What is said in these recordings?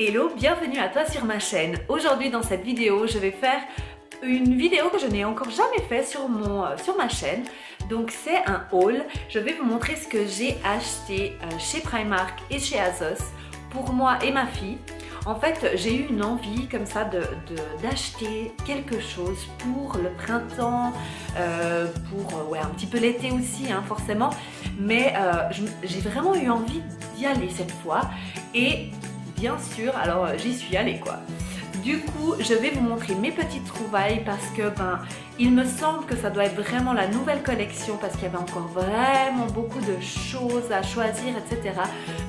Hello, bienvenue à toi sur ma chaîne. Aujourd'hui dans cette vidéo, je vais faire une vidéo que je n'ai encore jamais fait sur ma chaîne. Donc c'est un haul. Je vais vous montrer ce que j'ai acheté chez Primark et chez ASOS pour moi et ma fille. En fait, j'ai eu une envie comme ça d'acheter quelque chose pour le printemps, pour un petit peu l'été aussi, hein, forcément. Mais j'ai vraiment eu envie d'y aller cette fois. Et bien sûr, alors j'y suis allée quoi. Du coup, je vais vous montrer mes petites trouvailles parce que il me semble que ça doit être vraiment la nouvelle collection parce qu'il y avait encore vraiment beaucoup de choses à choisir, etc.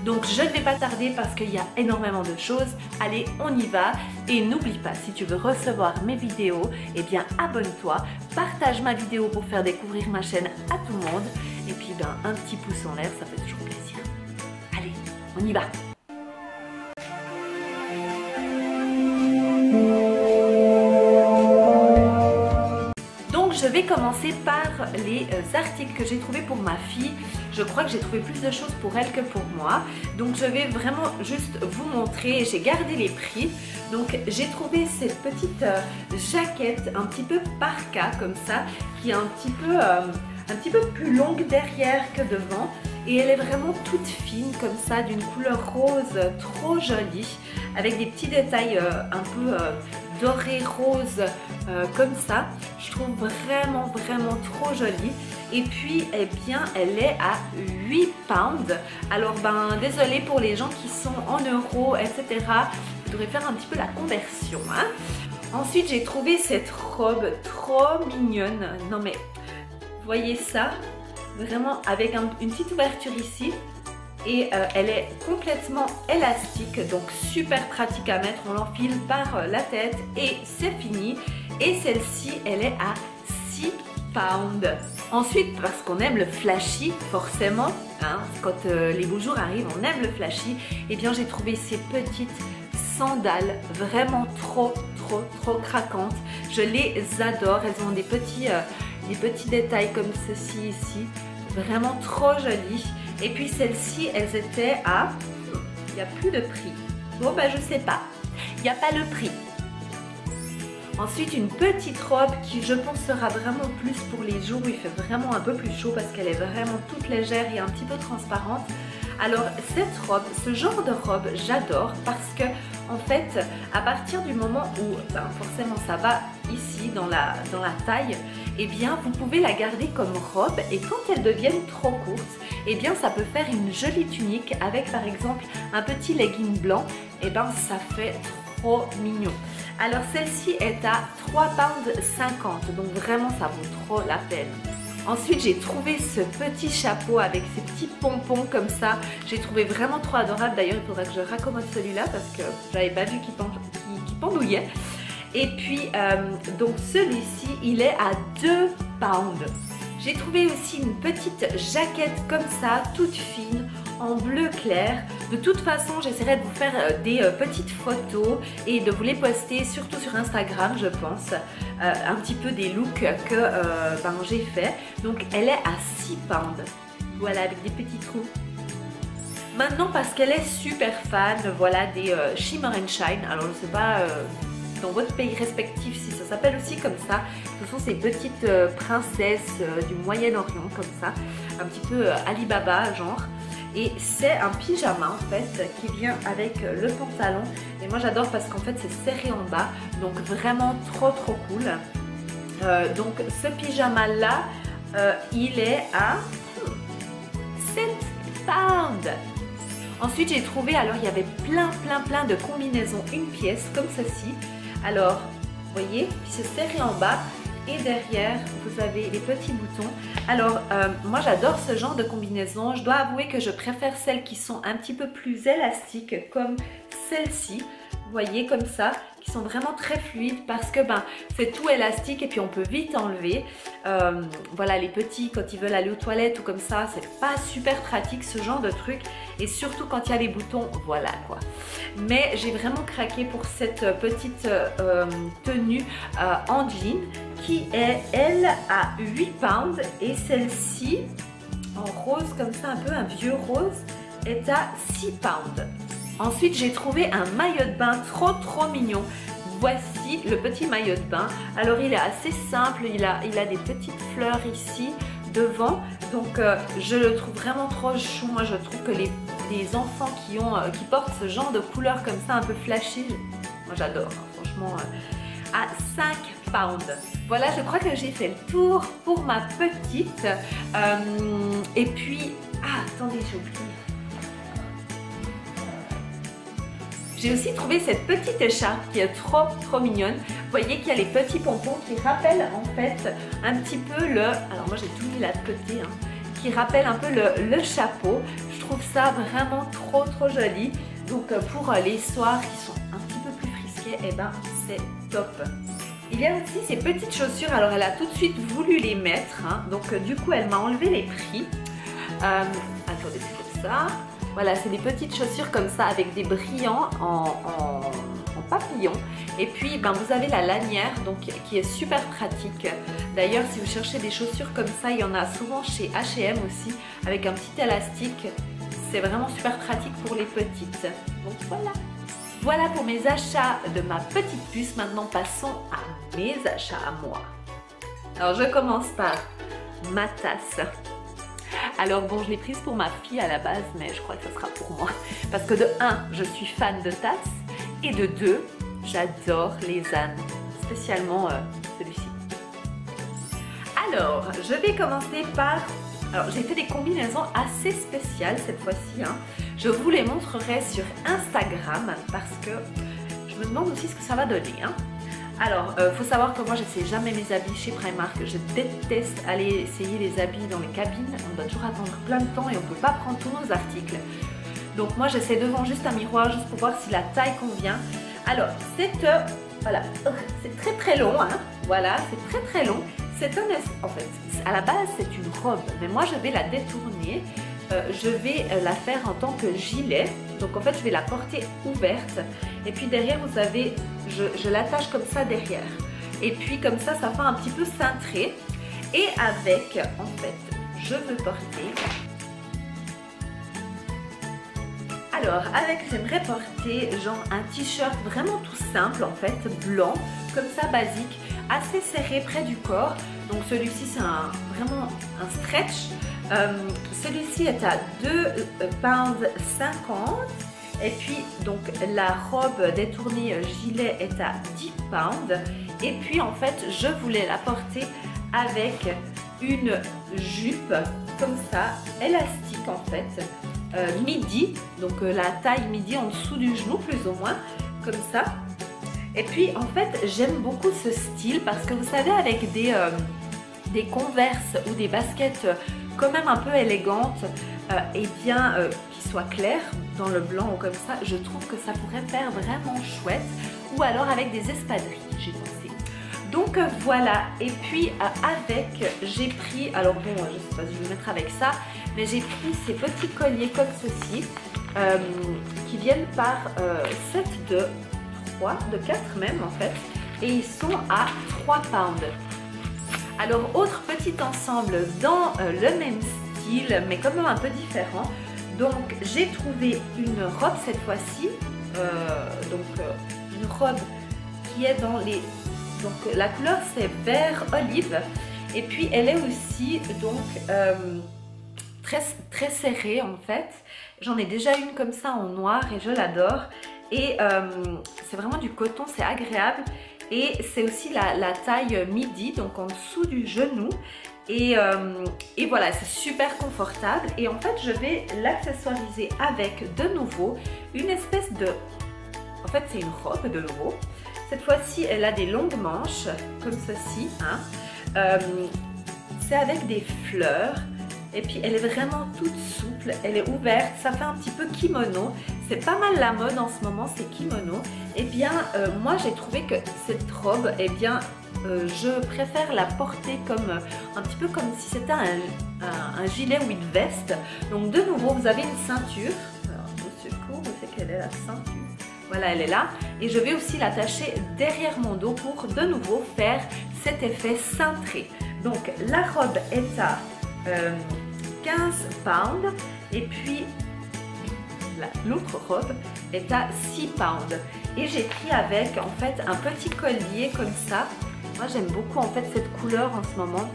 Donc je ne vais pas tarder parce qu'il y a énormément de choses. Allez, on y va. Et n'oublie pas, si tu veux recevoir mes vidéos, eh bien abonne-toi, partage ma vidéo pour faire découvrir ma chaîne à tout le monde. Et puis un petit pouce en l'air, ça fait toujours plaisir. Allez, on y va. Je vais commencer par les articles que j'ai trouvés pour ma fille. Je crois que j'ai trouvé plus de choses pour elle que pour moi. Donc je vais vraiment juste vous montrer. J'ai gardé les prix. Donc j'ai trouvé cette petite jaquette un petit peu parka comme ça, qui est un petit peu plus longue derrière que devant. Et elle est vraiment toute fine comme ça, d'une couleur rose trop jolie, avec des petits détails un peu doré rose comme ça. Je trouve vraiment trop jolie. Et puis eh bien elle est à 8 pounds. Alors désolé pour les gens qui sont en euros, etc. Vous devrez faire un petit peu la conversion, hein. Ensuite j'ai trouvé cette robe trop mignonne. Non mais voyez ça, vraiment avec une petite ouverture ici. Et elle est complètement élastique, donc super pratique à mettre, on l'enfile par la tête et c'est fini. Et celle-ci, elle est à 6 pounds. Ensuite, parce qu'on aime le flashy, forcément, hein, quand les beaux jours arrivent, on aime le flashy, et bien j'ai trouvé ces petites sandales vraiment trop craquantes. Je les adore, elles ont des petits détails comme ceci ici, vraiment trop jolies. Et puis celles-ci, elles étaient à... Il n'y a plus de prix. Bon je sais pas. Il n'y a pas le prix. Ensuite, une petite robe qui je pense sera vraiment plus pour les jours où il fait vraiment un peu plus chaud parce qu'elle est vraiment toute légère et un petit peu transparente. Alors cette robe, ce genre de robe, j'adore parce que en fait, à partir du moment où forcément ça va ici dans la taille, eh bien vous pouvez la garder comme robe et quand elles deviennent trop courtes, eh bien ça peut faire une jolie tunique avec par exemple un petit legging blanc. Et ça fait trop mignon. Alors celle-ci est à 3,50 pounds, donc vraiment ça vaut trop la peine. Ensuite j'ai trouvé ce petit chapeau avec ces petits pompons comme ça. J'ai trouvé vraiment trop adorable. D'ailleurs il faudra que je raccommode celui-là parce que j'avais pas vu qu'il pendouillait. Et puis donc celui-ci il est à 2 pounds. J'ai trouvé aussi une petite jaquette comme ça, toute fine, en bleu clair. De toute façon, j'essaierai de vous faire des petites photos et de vous les poster, surtout sur Instagram, je pense. Un petit peu des looks que j'ai fait. Donc, elle est à 6 pounds. Voilà, avec des petits trous. Maintenant, parce qu'elle est super fan, voilà, des Shimmer and Shine. Alors, je ne sais pas... dans votre pays respectif si ça s'appelle aussi comme ça. Ce sont ces petites princesses du Moyen-Orient comme ça, un petit peu Alibaba genre. Et c'est un pyjama en fait qui vient avec le pantalon. Et moi j'adore parce qu'en fait c'est serré en bas, donc vraiment trop cool. Donc ce pyjama là, il est à 7 pounds. Ensuite j'ai trouvé, alors il y avait plein de combinaisons une pièce comme ceci. Alors, vous voyez, puis c'est serré en bas et derrière, vous avez les petits boutons. Alors, moi j'adore ce genre de combinaison. Je dois avouer que je préfère celles qui sont un petit peu plus élastiques comme celle-ci. Vous voyez, comme ça, qui sont vraiment très fluides parce que c'est tout élastique et puis on peut vite enlever. Voilà, les petits, quand ils veulent aller aux toilettes ou comme ça, c'est pas super pratique ce genre de truc. Et surtout quand il y a les boutons, voilà quoi. Mais j'ai vraiment craqué pour cette petite tenue en jean qui est, elle, à 8 pounds. Et celle-ci, en rose comme ça, un peu un vieux rose, est à 6 pounds. Ensuite, j'ai trouvé un maillot de bain trop mignon. Voici le petit maillot de bain. Alors, il est assez simple. Il a des petites fleurs ici devant. Donc, je le trouve vraiment trop chou. Moi, je trouve que les enfants qui portent ce genre de couleur comme ça, un peu flashy, moi j'adore, hein, franchement. À 5 pounds. Voilà, je crois que j'ai fait le tour pour ma petite. Et puis, attendez, j'ai oublié. J'ai aussi trouvé cette petite écharpe qui est trop mignonne. Vous voyez qu'il y a les petits pompons qui rappellent en fait un petit peu le... Alors moi j'ai tout mis là de côté, hein, qui rappelle un peu le chapeau. Je trouve ça vraiment trop joli. Donc pour les soirs qui sont un petit peu plus frisqués, et ben c'est top. Il y a aussi ces petites chaussures. Alors elle a tout de suite voulu les mettre, hein, donc du coup elle m'a enlevé les prix. Attendez, c'est comme ça. Voilà, c'est des petites chaussures comme ça avec des brillants en papillon. Et puis, ben, vous avez la lanière donc, qui est super pratique. D'ailleurs, si vous cherchez des chaussures comme ça, il y en a souvent chez H&M aussi, avec un petit élastique. C'est vraiment super pratique pour les petites. Donc voilà. Voilà pour mes achats de ma petite puce. Maintenant, passons à mes achats à moi. Alors, je commence par ma tasse. Alors bon, je l'ai prise pour ma fille à la base, mais je crois que ce sera pour moi. Parce que de 1, je suis fan de tasses. Et de 2, j'adore les ânes. Spécialement celui-ci. Alors, je vais commencer par... Alors, j'ai fait des combinaisons assez spéciales cette fois-ci. Hein. Je vous les montrerai sur Instagram parce que je me demande aussi ce que ça va donner. Hein. Alors, faut savoir que moi, je n'essaie jamais mes habits chez Primark. Je déteste aller essayer les habits dans les cabines. On doit toujours attendre plein de temps et on ne peut pas prendre tous nos articles. Donc moi, j'essaie devant juste un miroir, juste pour voir si la taille convient. Alors, voilà, c'est très long. Hein. Voilà, c'est très long. En fait, à la base, c'est une robe. Mais moi, je vais la détourner. Je vais la faire en tant que gilet. Donc en fait, je vais la porter ouverte. Et puis derrière, vous avez, je l'attache comme ça derrière. Et puis comme ça, ça fait un petit peu cintré. Et avec, en fait, je veux porter... Alors, j'aimerais porter genre un t-shirt vraiment tout simple en fait, blanc, comme ça, basique, assez serré près du corps. Donc celui-ci, c'est vraiment un stretch. Celui-ci est à 2,50 pounds. Et puis donc la robe détournée gilet est à 10 pounds. Et puis en fait je voulais la porter avec une jupe comme ça, élastique en fait, midi. Donc la taille midi en dessous du genou plus ou moins, comme ça. Et puis en fait j'aime beaucoup ce style parce que vous savez avec des Converse ou des baskets quand même un peu élégantes et bien qui soient claires dans le blanc ou comme ça, je trouve que ça pourrait faire vraiment chouette. Ou alors avec des espadrilles, j'ai pensé. Donc voilà, et puis avec, j'ai pris, alors bon, je sais pas si je vais le mettre avec ça, mais j'ai pris ces petits colliers comme ceci, qui viennent par set de 4 même en fait, et ils sont à 3 pounds. Alors autre petit ensemble dans le même style, mais quand même un peu différent. Donc j'ai trouvé une robe cette fois-ci, une robe qui est dans les... Donc la couleur c'est vert olive et puis elle est aussi donc très serrée en fait. J'en ai déjà une comme ça en noir et je l'adore. Et c'est vraiment du coton, c'est agréable. Et c'est aussi la taille midi, donc en dessous du genou. Et voilà, c'est super confortable. Et en fait, je vais l'accessoiriser avec de nouveau une espèce de... En fait, c'est une robe de nouveau. Cette fois-ci, elle a des longues manches, comme ceci. Hein. C'est avec des fleurs. Et puis, elle est vraiment toute souple. Elle est ouverte. Ça fait un petit peu kimono. C'est pas mal la mode en ce moment, c'est kimono. Et bien, moi, j'ai trouvé que cette robe, eh bien... je préfère la porter comme un petit peu comme si c'était un gilet ou une veste. Donc de nouveau vous avez une ceinture. Alors au secours, où c'est qu'elle est la ceinture? Voilà, elle est là. Et je vais aussi l'attacher derrière mon dos pour de nouveau faire cet effet cintré. Donc la robe est à 15 pounds. Et puis l'autre robe est à 6 pounds. Et j'ai pris avec en fait un petit collier comme ça. Moi j'aime beaucoup en fait cette couleur en ce moment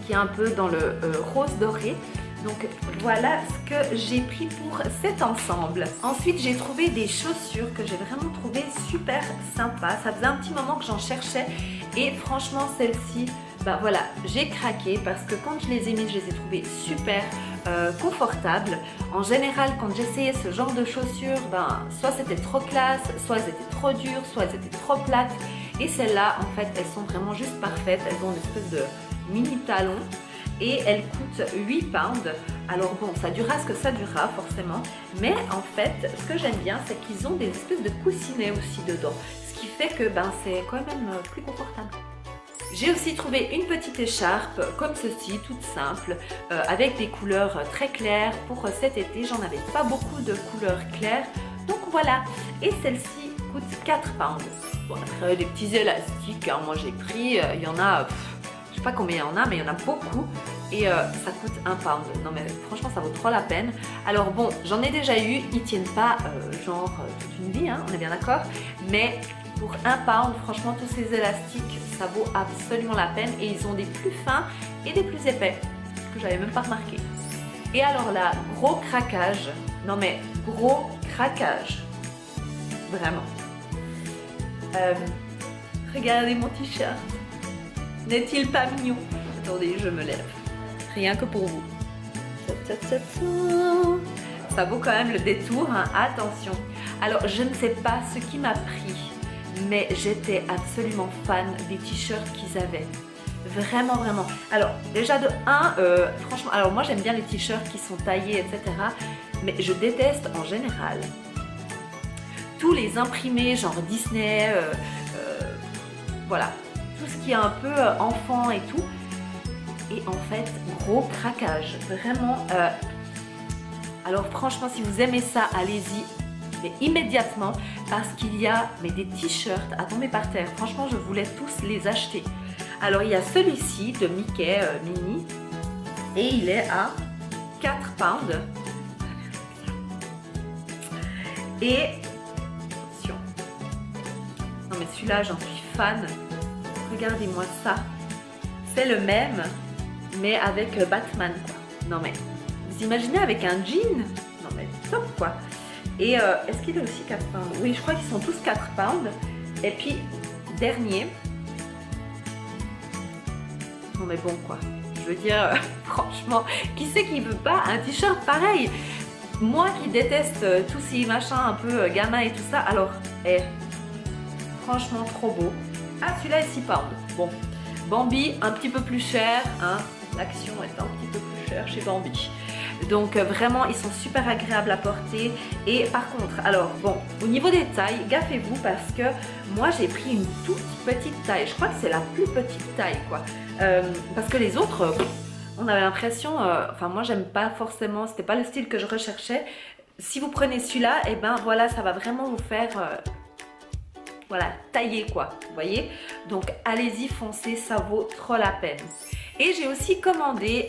qui est un peu dans le rose doré. Donc voilà ce que j'ai pris pour cet ensemble. Ensuite j'ai trouvé des chaussures que j'ai vraiment trouvé super sympas. Ça faisait un petit moment que j'en cherchais et franchement celles-ci, ben voilà, j'ai craqué parce que quand je les ai mises, je les ai trouvées super confortables. En général quand j'essayais ce genre de chaussures, ben, soit c'était trop classe, soit elles étaient trop dures, soit elles étaient trop plates. Et celles-là en fait elles sont vraiment juste parfaites. Elles ont une espèce de mini talon. Et elle coûte 8 pounds. Alors bon, ça durera ce que ça durera forcément. Mais en fait, ce que j'aime bien, c'est qu'ils ont des espèces de coussinets aussi dedans. Ce qui fait que ben, c'est quand même plus confortable. J'ai aussi trouvé une petite écharpe comme ceci, toute simple, avec des couleurs très claires. Pour cet été, j'en avais pas beaucoup de couleurs claires. Donc voilà, et celle-ci coûte 4 pounds. Bon, après des petits élastiques, hein, moi j'ai pris, il y en a... je sais pas combien il y en a, mais il y en a beaucoup et ça coûte 1 pound. Non mais franchement ça vaut trop la peine. Alors bon, j'en ai déjà eu, ils tiennent pas genre toute une vie, hein, on est bien d'accord. Mais pour 1 pound, franchement tous ces élastiques, ça vaut absolument la peine. Et ils ont des plus fins et des plus épais, que j'avais même pas remarqué. Et alors là, gros craquage. Non mais gros craquage. Vraiment. Regardez mon t-shirt. N'est-il pas mignon? Attendez, je me lève. Rien que pour vous. Ça vaut quand même le détour, hein. Attention. Alors, je ne sais pas ce qui m'a pris, mais j'étais absolument fan des t-shirts qu'ils avaient. Vraiment, vraiment. Alors, déjà de 1, franchement, alors moi j'aime bien les t-shirts qui sont taillés, etc. Mais je déteste en général tous les imprimés, genre Disney, voilà. Tout ce qui est un peu enfant et tout. Et en fait, gros craquage. Vraiment. Alors franchement, si vous aimez ça, allez-y. Mais immédiatement. Parce qu'il y a des t-shirts à tomber par terre. Franchement, je voulais tous les acheter. Alors il y a celui-ci de Mickey Mini. Et il est à 4 pounds. Et attention. Non mais celui-là, j'en suis fan. Regardez-moi ça. C'est le même, mais avec Batman, quoi. Non mais, vous imaginez avec un jean? Non mais top, quoi. Et est-ce qu'il est aussi 4 pounds? Oui, je crois qu'ils sont tous 4 pounds. Et puis, dernier. Non mais bon, quoi. Je veux dire, franchement, qui c'est qui veut pas un t-shirt pareil? Moi qui déteste tous ces machins un peu gamins et tout ça, alors, franchement, trop beau. Ah, celui-là est 6 pounds. Bon, Bambi, un petit peu plus cher, hein. L'action est un petit peu plus chère chez Bambi. Donc vraiment, ils sont super agréables à porter. Et par contre, alors bon, au niveau des tailles, gaffez-vous parce que moi j'ai pris une toute petite taille. Je crois que c'est la plus petite taille, quoi. Parce que les autres, on avait l'impression, enfin moi j'aime pas forcément, c'était pas le style que je recherchais. Si vous prenez celui-là, et ben voilà, ça va vraiment vous faire... voilà, taillé, quoi, vous voyez. Donc allez-y, foncez, ça vaut trop la peine. Et j'ai aussi commandé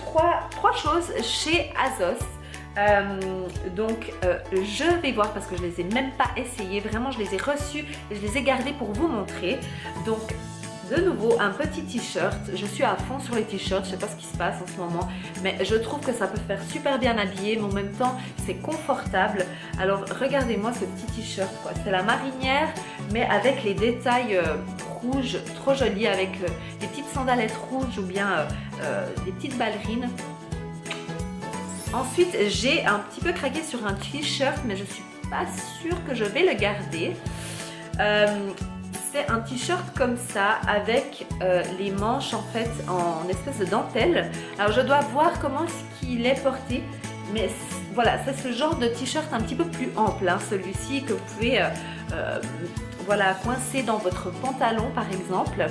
3 choses chez Azos. Donc je vais voir parce que je les ai même pas essayées. Vraiment, je les ai reçus et je les ai gardés pour vous montrer. Donc de nouveau un petit t-shirt. Je suis à fond sur les t-shirts, je sais pas ce qui se passe en ce moment, mais je trouve que ça peut faire super bien habillé, mais en même temps c'est confortable. Alors regardez-moi ce petit t-shirt, quoi. C'est la marinière, mais avec les détails rouges, trop jolis, avec des petites sandalettes rouges ou bien des petites ballerines. Ensuite j'ai un petit peu craqué sur un t-shirt, mais je suis pas sûre que je vais le garder. C'est un t-shirt comme ça avec les manches en fait en espèce de dentelle. Alors je dois voir comment est-ce qu'il est porté, mais voilà, c'est ce genre de t-shirt un petit peu plus ample, hein, celui-ci que vous pouvez voilà, coincer dans votre pantalon par exemple.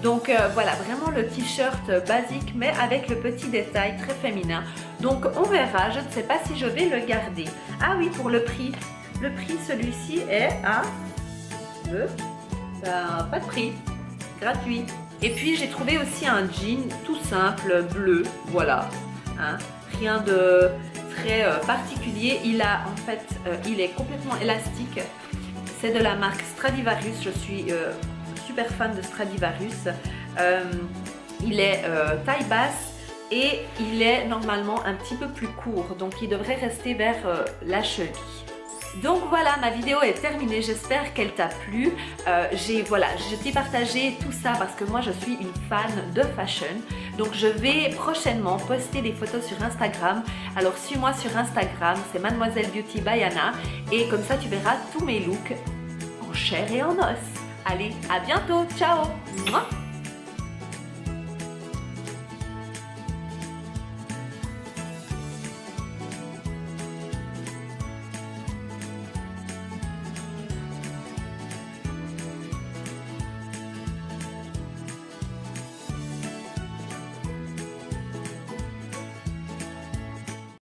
Donc voilà, vraiment le t-shirt basique mais avec le petit détail très féminin. Donc on verra, je ne sais pas si je vais le garder. Ah oui, pour le prix. Le prix, celui-ci est à... pas de prix. Gratuit. Et puis j'ai trouvé aussi un jean tout simple, bleu, voilà, hein, rien de très particulier. Il a en fait, il est complètement élastique. C'est de la marque Stradivarius, je suis super fan de Stradivarius. Il est taille basse et il est normalement un petit peu plus court, donc il devrait rester vers la cheville. Donc voilà, ma vidéo est terminée, j'espère qu'elle t'a plu. Je t'ai partagé tout ça parce que moi je suis une fan de fashion. Donc je vais prochainement poster des photos sur Instagram. Alors suis-moi sur Instagram, c'est Mademoiselle Beauty by Anna. Et comme ça tu verras tous mes looks en chair et en os. Allez, à bientôt, ciao. Mouah.